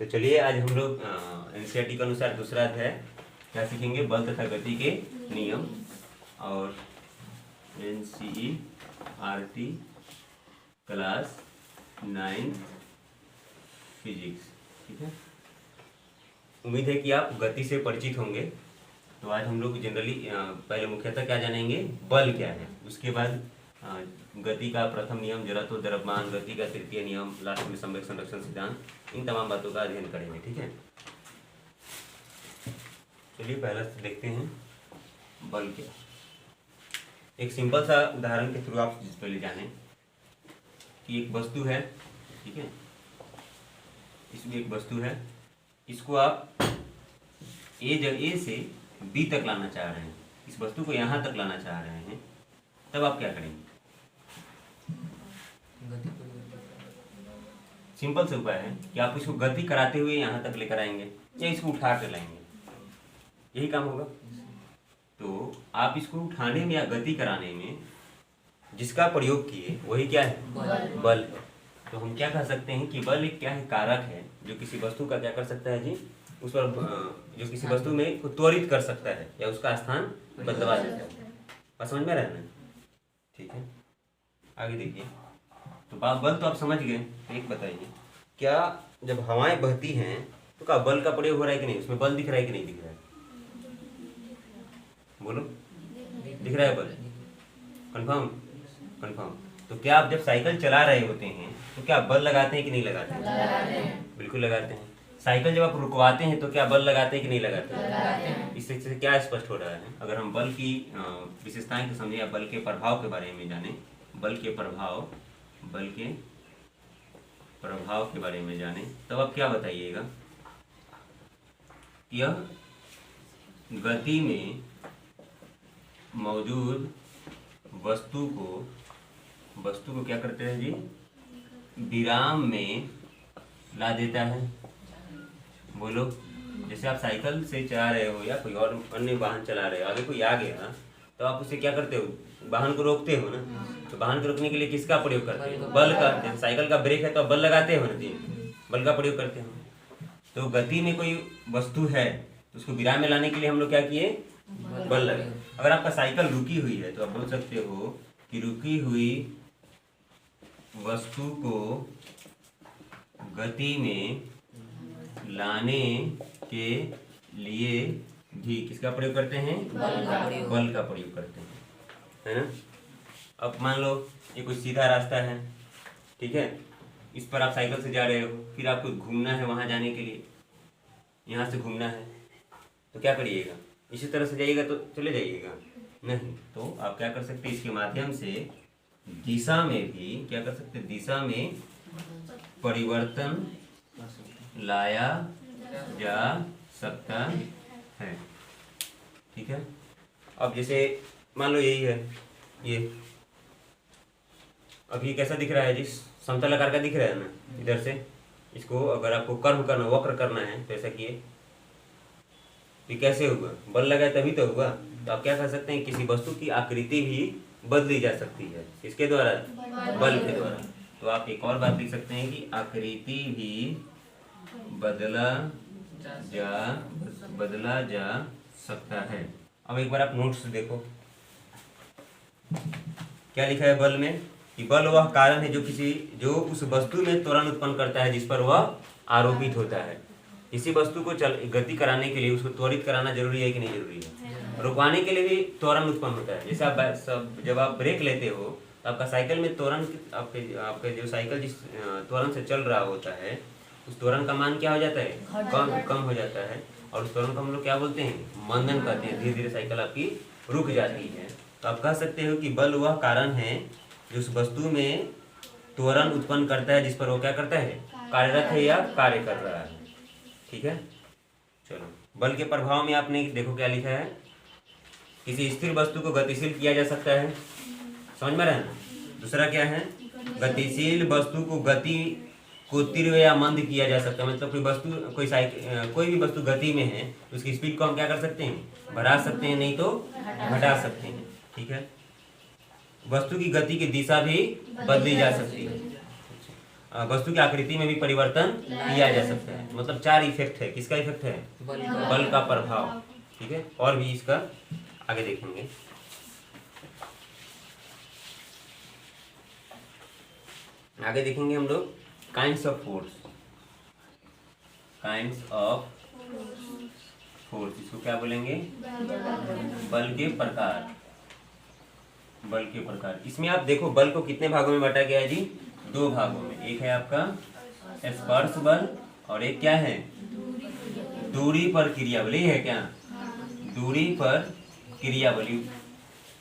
तो चलिए आज हम लोग एनसीईआरटी के अनुसार दूसरा अध्याय क्या सीखेंगे, बल तथा गति के नियम। और एनसीईआरटी क्लास 9 फिजिक्स। ठीक है, उम्मीद है कि आप गति से परिचित होंगे। तो आज हम लोग जनरली पहले मुख्यतः क्या जानेंगे, बल क्या है, उसके बाद गति का प्रथम नियम जड़त्व द्रव्यमान, गति का तृतीय नियम, लास्ट में संवेग संरक्षण सिद्धांत, इन तमाम बातों का अध्ययन करेंगे। ठीक है, चलिए पहला देखते हैं बल क्या। एक सिंपल सा उदाहरण के थ्रू आप पहले जानें कि एक वस्तु है, ठीक है, इसमें एक वस्तु है, इसको आप ए से बी तक लाना चाह रहे हैं, इस वस्तु को यहाँ तक लाना चाह रहे हैं, तब आप क्या करेंगे? सिंपल से उपाय है कि आप इसको गति कराते हुए यहाँ तक लेकर आएंगे या इसको उठा कर लाएंगे, यही काम होगा। तो आप इसको उठाने में या गति कराने में जिसका प्रयोग किए वही क्या है, बल। तो हम क्या कह सकते हैं कि बल एक क्या है, कारक है जो किसी वस्तु का क्या कर सकता है जी, उस पर जो किसी वस्तु में को त्वरित कर सकता है या उसका स्थान बदलवा देता है। और समझ में रहना, ठीक है। आगे देखिए, तो बल तो आप समझ गए। एक बताइए, क्या जब हवाएं बहती हैं तो क्या बल का प्रयोग हो रहा है कि नहीं, उसमें बल दिख रहा है कि नहीं दिख रहा है? बोलो, दिख रहा है बल? कंफर्म? कंफर्म। तो क्या आप जब साइकिल चला रहे होते हैं तो क्या बल लगाते हैं कि नहीं लगाते हैं? बिल्कुल लगाते हैं। साइकिल जब आप रुकवाते हैं तो क्या बल लगाते हैं कि नहीं लगाते हैं? इससे क्या स्पष्ट हो रहा है, अगर हम बल की विशेषताएं को समझें या बल के प्रभाव के बारे में जानें, बल के प्रभाव के बारे में जानें, तब आप क्या बताइएगा? यह गति में मौजूद वस्तु को क्या करते हैं जी, विराम में ला देता है। बोलो, जैसे आप साइकिल से चला रहे हो या कोई और अन्य वाहन चला रहे हो, आगे कोई आ गया ना, तो आप उसे क्या करते हो, वाहन को रोकते हो ना। तो वाहन को रोकने के लिए किसका प्रयोग करते हो? बल का। जैसे साइकिल का ब्रेक है तो आप बल लगाते हो ना जी, बल का प्रयोग करते हो। तो गति में कोई वस्तु है तो उसको विराम में लाने के लिए हम लोग क्या किए, बल लगे। अगर आपका साइकिल रुकी हुई है तो आप बोल सकते हो कि रुकी हुई वस्तु को गति में लाने के लिए भी किसका प्रयोग करते हैं, बल का प्रयोग करते हैं, है ना। अब मान लो ये कोई सीधा रास्ता है, ठीक है, इस पर आप साइकिल से जा रहे हो, फिर आपको घूमना है, वहां जाने के लिए यहाँ से घूमना है, तो क्या करिएगा, इसी तरह से जाइएगा तो चले जाइएगा नहीं। तो आप क्या कर सकते हैं, इसके माध्यम से दिशा में भी क्या कर सकते हैं, दिशा में परिवर्तन लाया जा सकता है। ठीक है, अब जैसे मान लो यही है, ये अब ये कैसा दिख रहा है जी, समतल आकार का दिख रहा है ना। इधर से इसको अगर आपको कर्व करना, वक्र करना है तो ऐसा किए, ये कैसे होगा, बल लगाए तभी तो होगा। तो आप क्या कर सकते हैं, किसी वस्तु की आकृति भी बदली जा सकती है, इसके द्वारा, बल के द्वारा। तो आप एक और बात लिख सकते हैं कि आकृति भी बदला जा सकता है। अब एक बार आप नोट्स देखो, क्या लिखा है बल में, कि बल वह कारण है जो उस वस्तु में त्वरण उत्पन्न करता है जिस पर वह आरोपित होता है। किसी वस्तु को गति कराने के लिए उसको त्वरित कराना जरूरी है कि नहीं जरूरी है? रुकवाने के लिए भी त्वरण उत्पन्न होता है। जैसे आप जब आप ब्रेक लेते हो तो आपका साइकिल में त्वरण, आपके जो साइकिल जिस त्वरण से चल रहा होता है उस त्वरण का मान क्या हो जाता है, कम हो जाता है। और उस त्वरण को हम लोग क्या बोलते हैं, मंदन कहते हैं। धीरे धीरे साइकिल आपकी रुक जाती है। तो आप कह सकते हो कि बल वह कारण है जो उस वस्तु में त्वरण उत्पन्न करता है जिस पर वो क्या करता है, कार्यरत है या कार्य कर रहा है। ठीक है, चलो बल के प्रभाव में आपने देखो क्या लिखा है, किसी स्थिर वस्तु को गतिशील किया जा सकता है, समझ में रहे ना। दूसरा क्या है, गतिशील वस्तु को गति को तीव्र या मंद किया जा सकता है। मतलब कोई भी वस्तु गति में है तो उसकी स्पीड को हम क्या कर सकते हैं, बढ़ा सकते हैं, नहीं तो घटा सकते हैं। ठीक है, वस्तु की गति की दिशा भी बदली जा सकती है। वस्तु की आकृति में भी परिवर्तन किया जा सकता है। मतलब 4 इफेक्ट है। किसका इफेक्ट है? बल का प्रभाव। ठीक है, और भी इसका आगे देखेंगे। आगे देखेंगे हम लोग kinds of force. Kinds of force, इसको क्या बोलेंगे? बल के प्रकार। बल के प्रकार। इसमें आप देखो बल को कितने भागों में बांटा गया है जी? 2 भागों में। एक है आपका स्पर्श बल और एक क्या है? दूरी पर क्रिया बल। ये है क्या? दूरी पर क्रिया बल।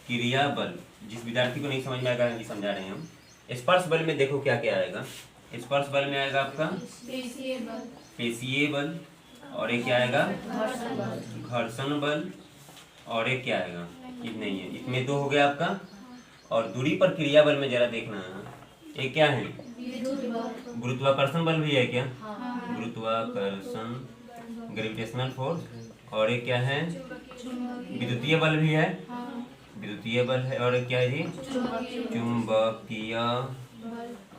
क्रिया बल जिस विद्यार्थी को नहीं समझ में आएगा ये समझा रहे हैं हम। स्पर्श बल में देखो क्या क्या आएगा। स्पर्श बल में आएगा आपका पेशीय बल और एक क्या आएगा? घर्षण बल और एक क्या आएगा? इतने ही है। इसमें 2 हो गया आपका। और दूरी पर क्रिया बल में जरा देखना है, एक क्या है? गुरुत्वाकर्षण बल भी है क्या? गुरुत्वाकर्षण, ग्रेविटेशनल फोर्स। और एक क्या है? विद्युतीय बल भी है। विद्युतीय बल है। और एक क्या है जी? चुंबकीय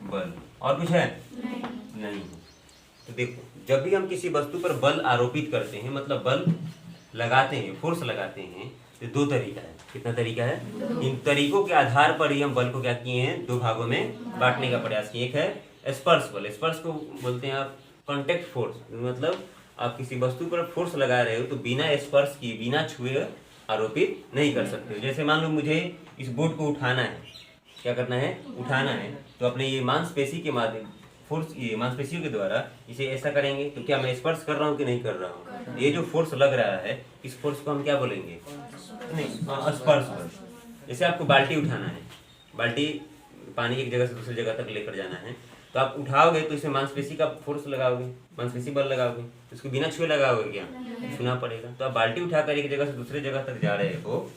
बल। और कुछ है? नहीं। तो देखो जब भी हम किसी वस्तु पर बल आरोपित करते हैं, मतलब बल लगाते हैं, फोर्स लगाते हैं, तो 2 तरीका है। कितना तरीका है? इन तरीकों के आधार पर ही हम बल को क्या किए हैं? 2 भागों में बांटने का प्रयास किए। एक है स्पर्श बल। स्पर्श को बोलते हैं आप कॉन्टेक्ट फोर्स। मतलब आप किसी वस्तु पर फोर्स लगा रहे हो तो बिना स्पर्श किए, बिना छुए आरोपित नहीं कर सकते हो। जैसे मान लो मुझे इस बोर्ड को उठाना है। क्या करना है? उठाना है। तो अपने ये मांसपेशी के माध्यम फोर्स, ये मांसपेशियों के द्वारा इसे ऐसा करेंगे तो क्या मैं स्पर्श कर रहा हूँ कि नहीं कर रहा हूँ? ये जो फोर्स लग रहा है इस फोर्स को हम क्या बोलेंगे? नहीं, स्पर्श बल। जैसे आपको बाल्टी उठाना है, बाल्टी पानी एक जगह से दूसरी जगह तक लेकर जाना है, तो आप उठाओगे तो इसमें मांसपेशी का फोर्स लगाओगे, मांसपेशी बल लगाओगे। इसको बिना छुए लगाओगे क्या? छूना पड़ेगा। तो आप बाल्टी उठाकर एक जगह से दूसरी जगह तक जा रहे हो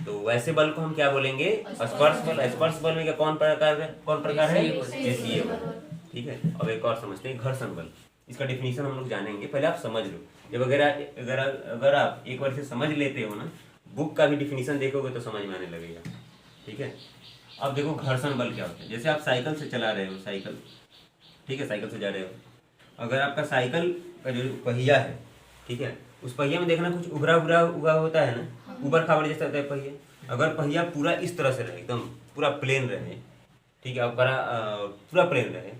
तो वैसे बल को हम क्या बोलेंगे? स्पर्श बल। स्पर्श बल में क्या कौन प्रकार है? पेशीय बल। ठीक है। अब एक और समझते हैं घर्षण बल। इसका डेफिनेशन हम लोग जानेंगे, पहले आप समझ लो। जब अगर आप एक बार से समझ लेते हो ना, बुक का भी डिफिनीशन देखोगे तो समझ में आने लगेगा। ठीक है। अब देखो घर्षण बल क्या होता है। जैसे आप साइकिल से चला रहे हो, साइकिल, ठीक है, साइकिल से जा रहे हो। अगर आपका साइकिल का जो पहिया है, ठीक है, उस पहिया में देखना कुछ उगा होता है ना, ऊपर खाबड़ जैसा होता है पहिया। अगर पहिया पूरा इस तरह से रहे, एकदम पूरा प्लेन रहे, ठीक है, पूरा प्लेन रहे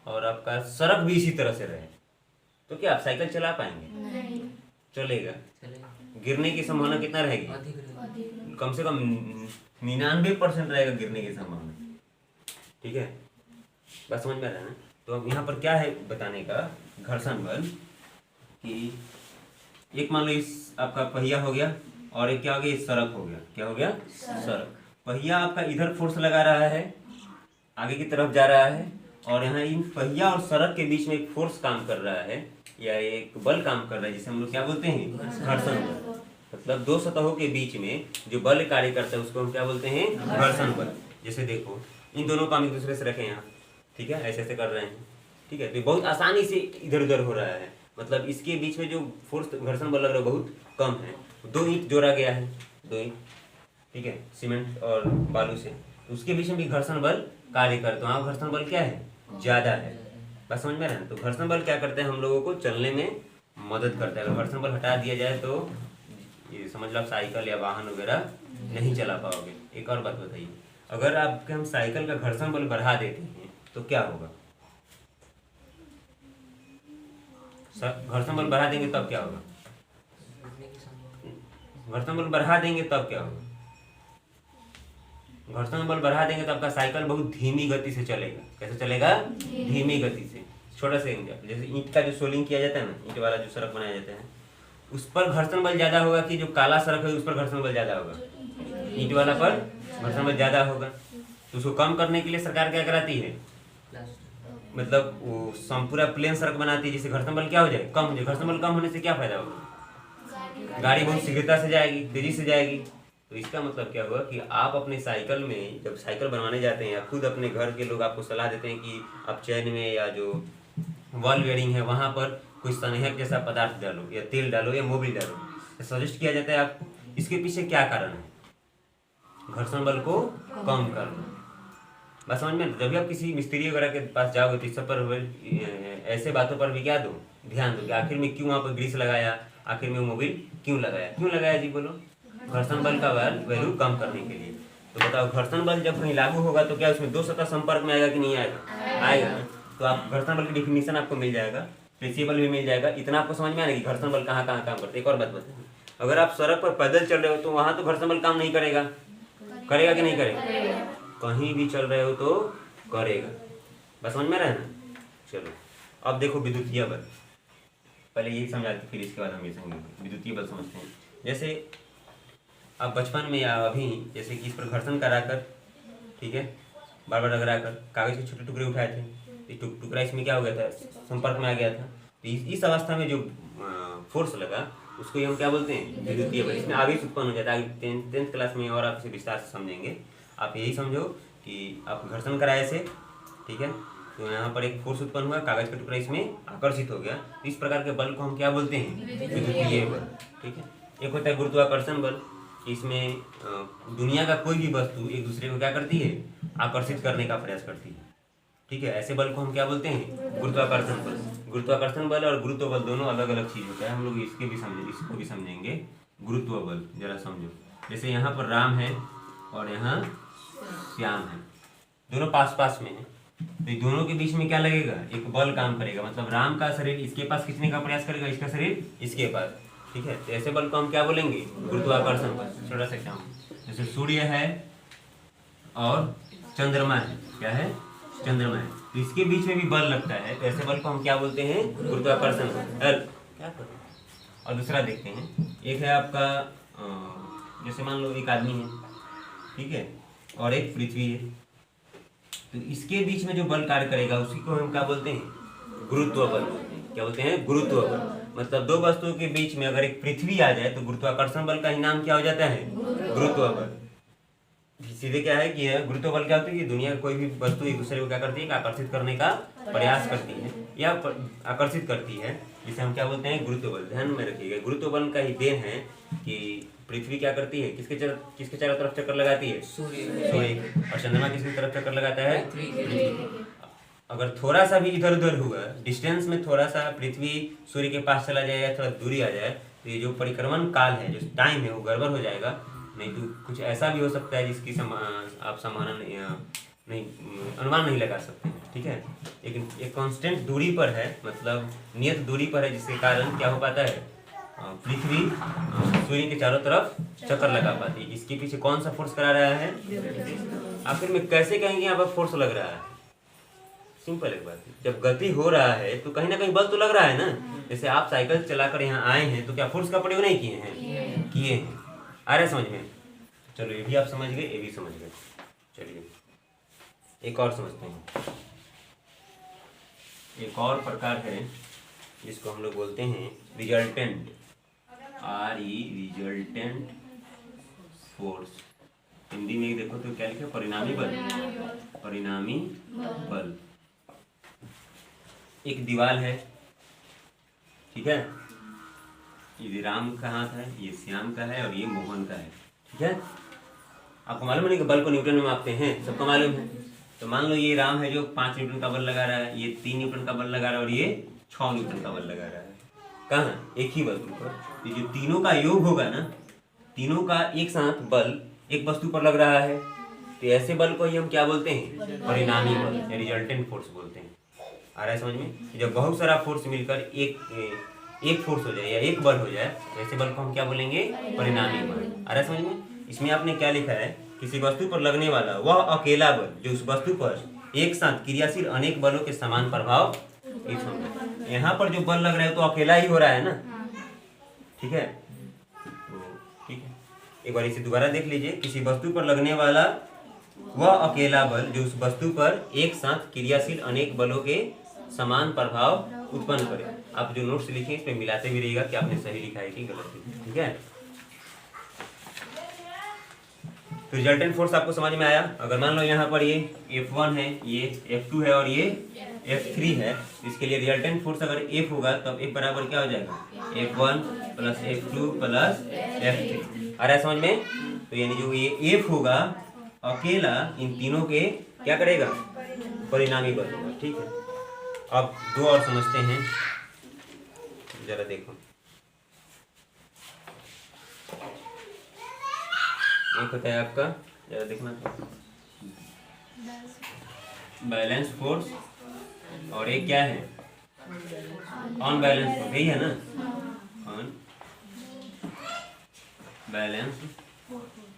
और आपका सड़क भी इसी तरह से रहे, तो क्या आप साइकिल चला पाएंगे? नहीं। चलेगा। गिरने की संभावना कितना रहेगी? कम से कम 99% रहेगा गिरने की संभावना। ठीक है, बात समझ में आ रहा है ना? तो अब यहाँ पर क्या है बताने का, घर्षण बल कि एक मान लो इस आपका पहिया हो गया और एक क्या हो गया? इस सड़क हो गया। क्या हो गया? सड़क। पहिया आपका इधर फोर्स लगा रहा है, आगे की तरफ जा रहा है, और यहाँ इन पहिया और सड़क के बीच में एक फोर्स काम कर रहा है या एक बल काम कर रहा है, जिसे हम लोग क्या बोलते हैं? घर्षण बल। मतलब 2 सतहों के बीच में जो बल कार्य करता है उसको हम क्या बोलते हैं? घर्षण बल। जैसे देखो इन दोनों को हम एक दूसरे से रखें यहाँ, ठीक है, ऐसे ऐसे कर रहे हैं, ठीक है, तो बहुत आसानी से इधर उधर हो रहा है। मतलब इसके बीच में जो फोर्स घर्षण बल लग रहा है बहुत कम है। 2 ईंट जोड़ा गया है, 2 ईंट, ठीक है, सीमेंट और बालू से, तो उसके बीच में भी घर्षण बल कार्य करता है। वहाँ घर्षण बल क्या है? ज़्यादा है। बस समझ में आ रहा है? तो घर्षण बल क्या करते हैं? हम लोगों को चलने में मदद करता है। अगर घर्षण बल हटा दिया जाए तो ये समझ लो आप साइकिल या वाहन वगैरह नहीं चला पाओगे। एक और बात बताइए, अगर आपके हम साइकिल का घर्षण बल बढ़ा देते हैं तो क्या होगा? घर्षण बल बढ़ा देंगे तब क्या होगा? घर्षण बल बढ़ा देंगे तब क्या होगा? घर्षण बल बढ़ा देंगे तो आपका साइकिल बहुत धीमी गति से चलेगा। कैसे चलेगा? धीमी गति से। छोटा सा एग्जाम्पल, जैसे ईंट का जो सोलिंग किया जाता है ना, ईंट वाला जो सड़क बनाया जाता है, उस पर घर्षण बल ज्यादा होगा कि जो काला सड़क है उस पर घर्षण बल ज्यादा होगा? ईंट वाला पर घर्षण बल ज्यादा होगा। तो उसको कम करने के लिए सरकार क्या कराती है? मतलब वो पूरा प्लेन सड़क बनाती है जिससे घर्षण बल क्या हो जाए? कम हो जाए। घर्षण बल कम होने से क्या फायदा होगा? गाड़ी बहुत शीघ्रता से जाएगी, तेजी से जाएगी। तो इसका मतलब क्या हुआ कि आप अपने साइकिल में जब साइकिल बनवाने जाते हैं या खुद अपने घर के लोग आपको सलाह देते हैं कि आप चैन में या जो वॉल बेयरिंग है वहाँ पर कुछ संहेक जैसा पदार्थ डालो या तेल डालो या मोबिल डालो, सजेस्ट किया जाता है आपको। इसके पीछे क्या कारण है? घर्षण बल को कम करना। बस समझ में। जब भी आप किसी मिस्त्री वगैरह के पास जाओगे तो इस सब पर ऐसे बातों पर भी क्या दो, ध्यान दो कि आखिर में क्यों वहाँ पर ग्रीस लगाया, आखिर में मोबिल क्यों लगाया जी बोलो। घर्षण बल का वैल्यू कम करने के लिए। तो बताओ घर्षण बल जब कहीं लागू होगा तो क्या उसमें दो सतह संपर्क में आएगा कि नहीं आएगा? आएगा। तो आप घर्षण बल की डिफिनीशन आपको मिल जाएगा, प्रिंसिपल भी मिल जाएगा। इतना आपको समझ में आएगा कि घर्षण बल कहाँ कहाँ काम करते हैं। एक और बात बताइए, अगर आप सड़क पर पैदल चल रहे हो तो वहाँ तो घर्षण बल काम नहीं करेगा, करेगा कि नहीं करेगा? कहीं भी चल रहे हो तो करेगा। बस समझ में रहे ना। चलो अब देखो विद्युतीय बल, पहले यही समझा के फिर इसके बाद हम ये समझेंगे विद्युतीय बल समझते हैं। जैसे आप बचपन में या अभी जैसे कि इस पर घर्षण कराकर, ठीक है, बार बार रगड़ाकर कागज के छोटे टुकड़े उठाए थे, टुकड़ा इसमें क्या हो गया था, संपर्क में आ गया था। तो इस अवस्था में जो फोर्स लगा उसको हम क्या बोलते हैं? विद्युतीय बल। इसमें आवेश उत्पन्न हो जाता है। टेंथ क्लास में और आप इसे विस्तार से समझेंगे। आप यही समझो कि आप घर्षण कराए से, ठीक है, तो यहाँ पर एक फोर्स उत्पन्न हुआ, कागज का टुकड़ा इसमें आकर्षित हो गया। तो इस प्रकार के बल को हम क्या बोलते हैं? विद्युतीय बल। ठीक है। एक होता है गुरुत्वाकर्षण बल, इसमें दुनिया का कोई भी वस्तु एक दूसरे को क्या करती है? आकर्षित करने का प्रयास करती है। ठीक है, ऐसे बल को हम क्या बोलते हैं? गुरुत्वाकर्षण बल। गुरुत्वाकर्षण बल और गुरुत्व बल दोनों अलग अलग चीज होता है। हम लोग इसको भी समझेंगे। गुरुत्व बल जरा समझो। जैसे यहाँ पर राम है और यहाँ श्याम है, दोनों पास पास में है, तो दोनों के बीच में क्या लगेगा? एक बल काम करेगा। मतलब राम का शरीर इसके पास खींचने का प्रयास करेगा, इसका शरीर इसके पास। ठीक है, तो ऐसे बल को हम क्या बोलेंगे? गुरुत्वाकर्षण बल। थोड़ा सा क्या, जैसे सूर्य है और चंद्रमा है, क्या है? चंद्रमा है, तो इसके बीच में भी बल लगता है, तो ऐसे बल को हम क्या बोलते हैं? गुरुत्वाकर्षण बल। क्या करें? और दूसरा देखते हैं, एक है आपका जैसे मान लो एक आदमी है, ठीक है, और एक पृथ्वी है, तो इसके बीच में जो बल कार्य करेगा उसी को हम क्या बोलते हैं? गुरुत्व बल। क्या बोलते हैं? गुरुत्व बल। मतलब दो वस्तुओं के बीच में अगर एक पृथ्वी आ जाए तो गुरुत्वाकर्षण बल का ही नाम क्या हो जाता है? गुरुत्व बल। सीधे क्या है कि गुरुत्व बल क्या होती है कि दुनिया की कोई भी वस्तु एक दूसरे को क्या करती है? आकर्षित करने का प्रयास करती है या आकर्षित करती है, जिसे हम क्या बोलते हैं? गुरुत्व बल। ध्यान में रखिएगा, गुरुत्व बल का ही देन है कि पृथ्वी क्या करती है? किसके चारों तरफ चक्कर लगाती है? सूर्य। और चंद्रमा किसकी तरफ चक्कर लगाता है? पृथ्वी। अगर थोड़ा सा भी इधर उधर हुआ, डिस्टेंस में थोड़ा सा पृथ्वी सूर्य के पास चला जाए या थोड़ा दूरी आ जाए, तो ये जो परिक्रमण काल है, जो टाइम है, वो गड़बड़ हो जाएगा। नहीं तो कुछ ऐसा भी हो सकता है जिसकी आप अनुमान नहीं लगा सकते। ठीक है, लेकिन एक कांस्टेंट दूरी पर है, मतलब नियत दूरी पर है, जिसके कारण क्या हो पाता है? पृथ्वी सूर्य के चारों तरफ चक्कर लगा पाती है। इसके पीछे कौन सा फोर्स करा रहा है? आखिर में कैसे कहेंगे यहाँ पर फोर्स लग रहा है? सिंपल एक बात है, जब गति हो रहा है तो कहीं ना कहीं बल तो लग रहा है ना। जैसे आप साइकिल चलाकर यहाँ आए हैं तो क्या फोर्स का प्रयोग नहीं किए हैं? किए हैं। आ रहे समझ में? चलो ये भी आप समझ गए, ये भी समझ गए। चलिए एक और समझते हैं। एक और प्रकार है जिसको हम लोग बोलते हैं रिजल्टेंट, रिजल्टेंट फोर्स। हिंदी में देखो तो क्या लिखा? परिणामी बल। परिणामी बल। एक दीवार है, ठीक है, ये राम का हाथ है, ये श्याम का है और ये मोहन का है। ठीक है, आपको मालूम है कि बल को न्यूटन में मापते हैं, सबको मालूम है। तो मान लो ये राम है जो 5 न्यूटन का बल लगा रहा है, ये 3 न्यूटन का बल लगा रहा है और ये 6 न्यूटन का बल लगा रहा है। कहाँ? एक ही वस्तु पर। ये जो तीनों का योग होगा ना, तीनों का एक साथ बल एक वस्तु पर लग रहा है, तो ऐसे बल को ही हम क्या बोलते हैं? परिणामी बल या रिजल्टेंट फोर्स बोलते हैं। आ रहा है समझ में? जब बहुत सारा फोर्स मिलकर एक फोर्स हो जाए या एक बल हो जाए, तो ऐसे बल को हम क्या बोलेंगे? परिणामी बल। आ रहा है समझ में? इसमें आपने क्या लिखा है? किसी वस्तु पर लगने वाला वह अकेला बल जो उस वस्तु पर एक साथ क्रियाशील अनेक बलों के समान प्रभाव। यहाँ पर जो बल लग रहा है तो अकेला ही हो रहा है ना। ठीक है, तो ठीक है, एक बार इसे दोबारा देख लीजिए। किसी वस्तु पर लगने वाला वह अकेला बल जो उस वस्तु पर एक साथ क्रियाशील अनेक बलों के समान प्रभाव उत्पन्न करे। आप जो नोट्स लिखे इसमें मिलाते भी रहिएगा कि आपने सही लिखा है कि गलत लिखा है। ठीक है, तो रिजल्टेंट फोर्स आपको समझ में आया। अगर मान लो यहाँ पर ये F1 है, ये F2 है और ये F3 है, इसके लिए रिजल्टेंट फोर्स अगर F होगा तब F बराबर क्या हो जाएगा? F1 plus F2 plus F3। आ रहा है समझ में? तो यानी जो ये F होगा अकेला इन तीनों के क्या करेगा? परिणामी बल होगा। ठीक है, अब दो और समझते हैं, जरा देखो। एक होता है आपका, जरा देखना, बैलेंस फोर्स, और एक क्या है? अनबैलेंस फोर्स, यही है ना? अनबैलेंस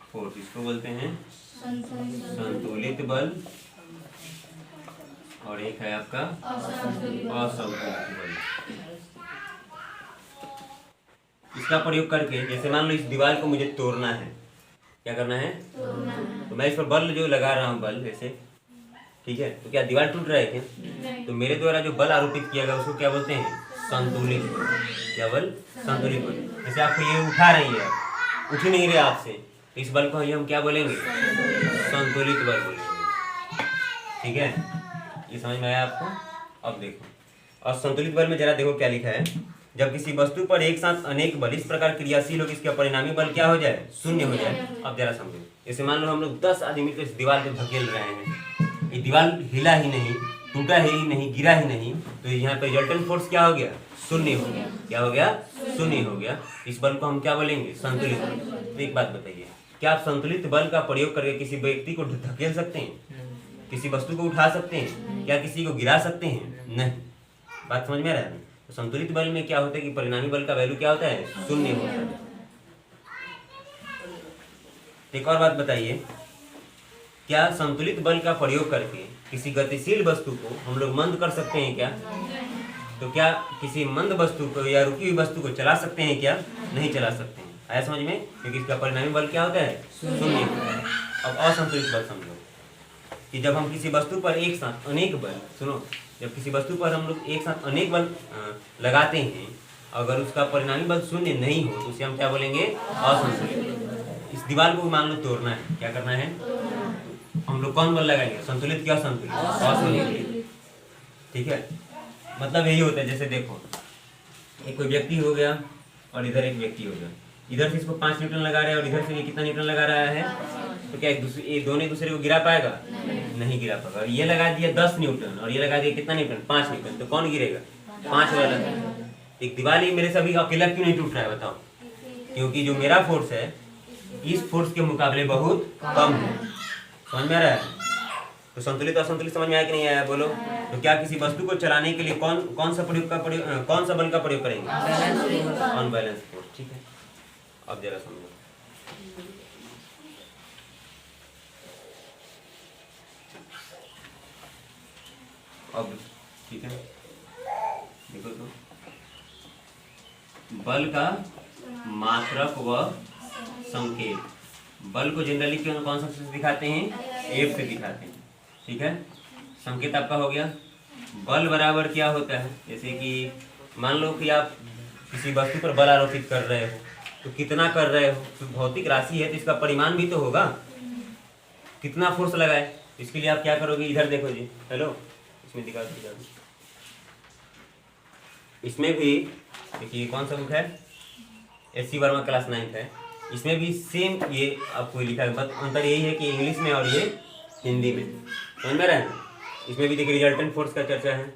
फोर्स, इसको बोलते हैं संतुलित बल, और एक है आपका असंतुलित बल। इसका प्रयोग करके, जैसे मान लो इस दीवार को मुझे तोड़ना है, क्या करना है? तो मैं इस पर बल जो लगा रहा हूँ, बल ऐसे, ठीक है, तो क्या दीवार टूट रहा है क्या? तो मेरे द्वारा जो बल आरोपित किया गया उसको क्या बोलते हैं? संतुलित बल। क्या बल? संतुलित बल। जैसे आपको ये उठा रही है, आप उठ ही नहीं रहे आपसे, तो इस बल को हम क्या बोलेंगे? संतुलित बल बोलेंगे। ठीक है, ये समझ में आया आपको? अब देखो, और संतुलित बल में जरा देखो क्या लिखा है। जब किसी वस्तु पर एक साथ अनेक बल इस प्रकार क्रियाशील हो कि इसका परिणामी बल क्या हो जाए? शून्य हो जाए। अब जरा समझो, जैसे मान लो हम लोग 10 आदमी को इस दीवार पे धकेल रहे हैं, ये दीवार हिला ही नहीं, टूटा ही नहीं, गिरा ही नहीं, तो यहाँ पे रिजल्टेंट फोर्स क्या हो गया? शून्य हो गया। क्या हो गया? शून्य हो गया। इस बल को हम क्या बोलेंगे? संतुलित बल। तो एक बात बताइए, क्या आप संतुलित बल का प्रयोग करके किसी व्यक्ति को धकेल सकते हैं? किसी वस्तु को उठा सकते हैं? क्या किसी को गिरा सकते हैं? नहीं। बात समझ में आ रहा है? तो संतुलित बल में क्या होता है कि परिणामी बल का वैल्यू क्या होता है? शून्य होता है। एक और बात बताइए, क्या संतुलित बल का प्रयोग करके किसी गतिशील वस्तु को हम लोग मंद कर सकते हैं क्या? तो क्या किसी मंद वस्तु को या रुकी हुई वस्तु को चला सकते हैं क्या? नहीं चला सकते हैं। आया समझ में? क्योंकि इसका परिणामी बल क्या होता है? शून्य होता है। अब असंतुलित बल समझो, कि जब हम किसी वस्तु पर एक साथ अनेक बल, सुनो, जब किसी वस्तु पर हम लोग एक साथ अनेक बल लगाते हैं, अगर उसका परिणामी बल शून्य नहीं हो तो उसे हम क्या बोलेंगे? असंतुलित। इस दीवार को मान लो तोड़ना है, क्या करना है? हम लोग कौन बल लगाएंगे? संतुलित क्या असंतुलित? असंतुलित। ठीक है, मतलब यही होता है। जैसे देखो, एक कोई व्यक्ति हो गया और इधर एक व्यक्ति हो गया, इधर से इसको 5 न्यूटन लगा रहे हैं और इधर से ये कितना न्यूटन लगा रहा है? तो क्या ये दोनों एक दूसरे को गिरा पाएगा? नहीं गिरा पाएगा। और ये लगा दिया 10 न्यूटन और ये लगा दिया कितना न्यूटन? 5 न्यूटन, तो कौन गिरेगा? 5 वाला। एक दीवार ही मेरे से अभी अकेला क्यों नहीं टूट रहा है बताओ? क्योंकि जो मेरा फोर्स है इस फोर्स के मुकाबले बहुत कम है। समझ में आ रहा है? तो संतुलित असंतुलित समझ में आया कि नहीं आया? बोलो। तो क्या किसी वस्तु को चलाने के लिए कौन सा बल का प्रयोग करेंगे? Unbalance force. ठीक है, अब जरा समझो। अब ठीक है, देखो तो बल का मात्रक व संकेत, बल को जनरली कौन सा से दिखाते हैं? एफ से दिखाते हैं। ठीक है, संकेत आपका हो गया। बल बराबर क्या होता है? जैसे कि मान लो कि आप किसी वस्तु पर बल आरोपित कर रहे हो, तो कितना कर रहे हो? तो भौतिक राशि है तो इसका परिमाण भी तो होगा, कितना फोर्स लगाए। इसके लिए आप क्या करोगे? इधर देखो जी, हेलो, इसमें दिखा दो। इसमें भी देखिए, कौन सा बुक है? S C Verma class 9th है। इसमें भी सेम ये आपको लिखा है, बस अंतर यही है कि इंग्लिश में और ये हिंदी में। समझ में रहा है? इसमें भी देखिए रिजल्टेंट फोर्स का चर्चा है।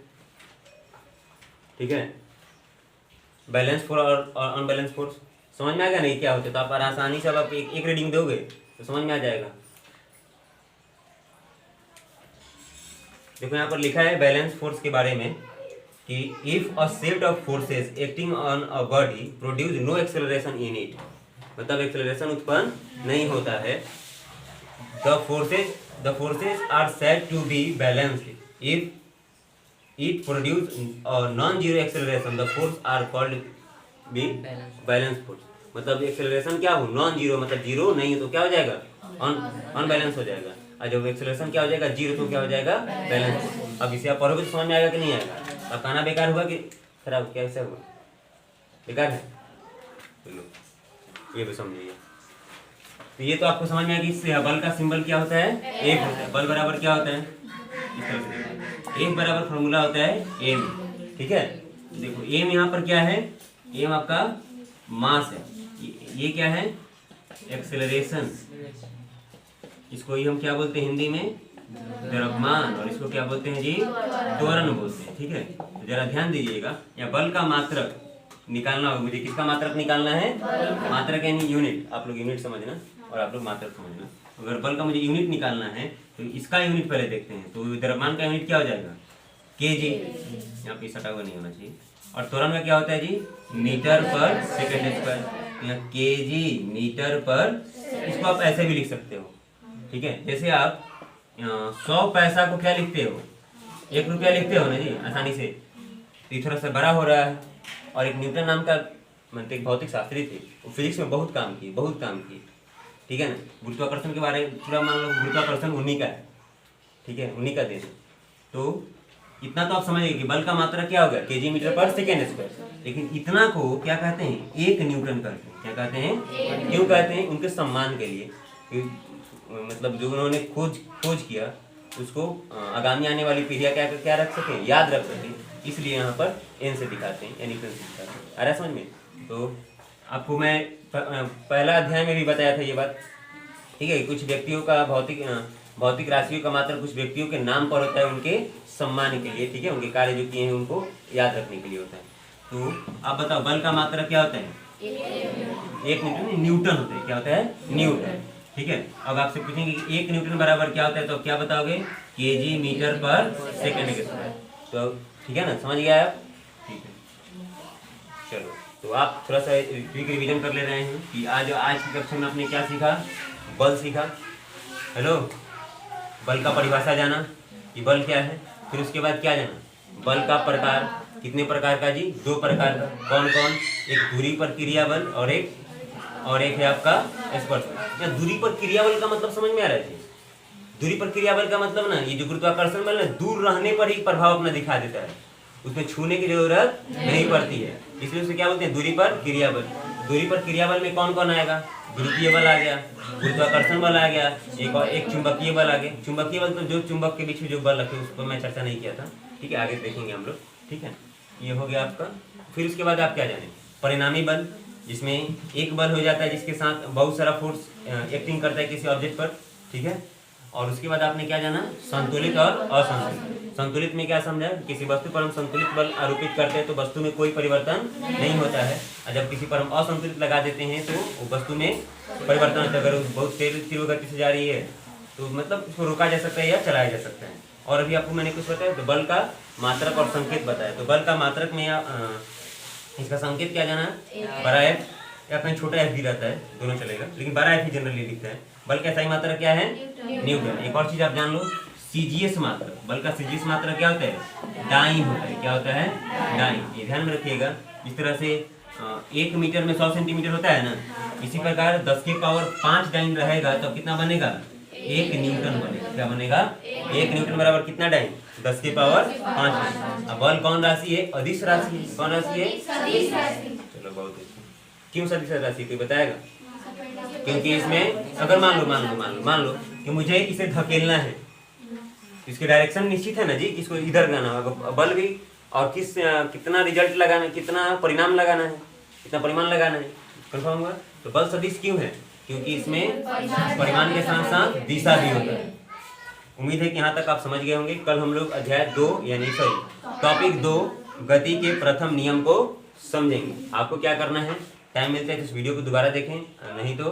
ठीक है, बैलेंस फोर्स और अनबैलेंस फोर्स समझ में आ गया नहीं क्या होते? तो आप आसानी से आप एक रीडिंग दोगे तो समझ में आ जाएगा। देखो यहाँ पर लिखा है बैलेंस फोर्स के बारे में कि if a set of forces acting on a body produce no acceleration in it, मतलब एक्सेलरेशन उत्पन्न नहीं होता है। The forces are said to be balanced if it produce non zero acceleration the force are called be balance force. मतलब acceleration क्या हो? Non zero, मतलब zero नहीं है तो क्या हो जाएगा? अनबैलेंस हो जाएगा। और जब एक्सेलरेशन क्या हो जाएगा? जीरो, तो क्या हो जाएगा? बैलेंस। अब इसे आप पढ़ोगे तो समझ में आएगा कि नहीं आएगा? अब कहना बेकार हुआ कि खराब? कैसे हुआ? बेकार है? चलो ये भी समझिए। तो ये तो आपको समझ में आएगी। इससे बल का सिंबल क्या होता है? एफ होता है। बल बराबर क्या होता है? इस तरह से एफ बराबर फॉर्मूला होता है एम। ठीक है, देखो एम यहाँ पर क्या है? एम आपका मास है। ये क्या है? एक्सेलरेशन। इसको ही हम क्या बोलते हैं हिंदी में? द्रव्यमान, और इसको क्या बोलते हैं जी? त्वरण बोलते हैं। ठीक है, तो जरा ध्यान दीजिएगा, या बल का मात्रक निकालना होगा मुझे। किसका मात्रक निकालना है? मात्रक यानी यूनिट, आप लोग यूनिट समझना और आप लोग मात्रक समझना। अगर बल का मुझे यूनिट निकालना है तो इसका यूनिट पहले देखते हैं। तो द्रव्यमान का यूनिट क्या हो जाएगा? केजी, यहाँ पे सटा हुआ नहीं होना चाहिए। और त्वरण का क्या होता है जी? मीटर पर सेकेंड स्क्वायर। यहाँ केजी मीटर पर, इसको आप ऐसे भी लिख सकते हो। ठीक है, जैसे आप 100 पैसा को क्या लिखते हो? 1 रुपया लिखते हो ना जी, आसानी से। तो ये थोड़ा सा बड़ा हो रहा है। और एक न्यूटन नाम का मतलब एक भौतिक शास्त्री थे, वो फिजिक्स में बहुत काम किए। ठीक है ना, गुरुत्वाकर्षण के बारे में पूरा मान लो, गुरुत्वाकर्षण उन्हीं का है। ठीक है, उन्हीं का देन है। तो इतना तो आप समझिए कि बल का मात्रा क्या होगा? केजी मीटर पर सेकेंड स्क्वायर। लेकिन इतना को क्या कहते हैं? 1 न्यूटन कहते हैं। क्या कहते हैं? क्यों कहते हैं? उनके सम्मान के लिए। मतलब जो उन्होंने खोज किया उसको आगामी आने वाली पीढ़ियां क्या रख सके, याद रख सके, इसलिए यहाँ पर एन से दिखाते हैं, यानी दिखाते हैं। आ रहा समझ में? तो आपको मैं पहला अध्याय में भी बताया था ये बात। ठीक है, कुछ व्यक्तियों का भौतिक राशियों का मात्र कुछ व्यक्तियों के नाम पर होता है, उनके सम्मान के लिए। ठीक है, उनके कार्य जो किए हैं उनको याद रखने के लिए होता है। तो आप बताओ, बल का मात्रा क्या होता है? 1 न्यूटन होता है। क्या होता है? न्यूटन। ठीक है, अब आपसे पूछेंगे कि 1 न्यूटन बराबर क्या होता है, तो क्या बताओगे? केजी मीटर पर सेकेंड के स्क्वायर। तो ठीक है ना, समझ गया आप? ठीक है, चलो तो आप थोड़ा सा क्विक रिवीजन कर ले रहे हैं कि आज की कक्षा में आपने क्या सीखा? बल सीखा। हेलो, बल का परिभाषा जाना कि बल क्या है। फिर उसके बाद क्या जाना? बल का प्रकार। कितने प्रकार का जी? 2 प्रकार का। कौन कौन? एक दूरी पर क्रिया बल और एक है आपका स्पर्श। या दूरी पर क्रिया बल का मतलब समझ में आ रहा है? दूरी पर क्रिया बल का मतलब ना, ये जो गुरुत्वाकर्षण बल है, दूर रहने पर ही प्रभाव अपना दिखा देता है, उसमें छूने की जरूरत नहीं पड़ती है, इसलिए उसे क्या बोलते हैं? दूरी पर क्रिया बल। दूरी पर क्रिया बल में कौन कौन आएगा? गुरुत्वीय बल आ गया, गुरुत्वाकर्षण बल आ गया, एक चुंबकीय बल आ गया। चुंबकीय बल तो जो चुंबक के बीच में जो बल रखे उस पर मैं चर्चा नहीं किया था। ठीक है, आगे देखेंगे हम लोग। ठीक है, ये हो गया आपका। फिर उसके बाद आप क्या जाने? परिणामी बल, जिसमें एक बल हो जाता है जिसके साथ बहुत सारा फोर्स एक्टिंग करता है किसी ऑब्जेक्ट पर। ठीक है, और उसके बाद आपने क्या जाना? संतुलित और असंतुलित। संतुलित में क्या समझा? किसी वस्तु पर हम संतुलित बल आरोपित करते हैं तो वस्तु में कोई परिवर्तन नहीं होता है, और जब किसी पर हम असंतुलित लगा देते हैं तो वो वस्तु में परिवर्तन होता है। अगर बहुत तीव्र गति से जा रही है तो मतलब उसको रोका जा सकता है या चलाया जा सकता है। और अभी आपको मैंने कुछ बताया, तो बल का मात्रक और संकेत बताया। तो बल का मात्रक में इसका संकेत क्या जाना? बड़ा एफ, या कहीं छोटा एफ भी रहता है, दोनों चलेगा, लेकिन बड़ा एफ ही जनरली लिखता है। बल का सही मात्रक क्या है? न्यूटन। एक और चीज आप जान लो, सीजीएस मात्रक। बल का सीजीएस मात्रक क्या होता है? डाइन होता है। क्या होता है? डाइन। ये ध्यान में रखिएगा। जिस तरह से 1 मीटर में 100 सेंटीमीटर होता है ना, इसी प्रकार 10 की पावर 5 डाइन रहेगा तो कितना बनेगा? 1 न्यूटन बनेगा। क्या बनेगा? 1 न्यूटन बराबर कितना डाइन? 10 की पावर 5। अब बल कौन राशि है? अदिश राशि है। कौन राशि है? चलो, बहुत अच्छा। क्यों सदिश राशि? कोई बताएगा? क्योंकि इसमें अगर मान लो कि मुझे इसे धकेलना है, इसके डायरेक्शन निश्चित है ना जी, इसको इधर जाना होगा। बल भी, और कितना रिजल्ट लगाना, कितना परिणाम लगाना है, कितना परिमाण लगाना है, कंफर्म होगा। तो बल सदिश क्यों है? क्योंकि इसमें परिमाण के साथ साथ दिशा भी होता है। उम्मीद है कि यहाँ तक आप समझ गए होंगे। कल हम लोग अध्याय 2 यानी टॉपिक 2 गति के प्रथम नियम को समझेंगे। आपको क्या करना है? टाइम मिलता है तो इस वीडियो को दोबारा देखें, नहीं तो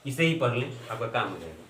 इसे ही पढ़ लें, आपका काम हो जाएगा।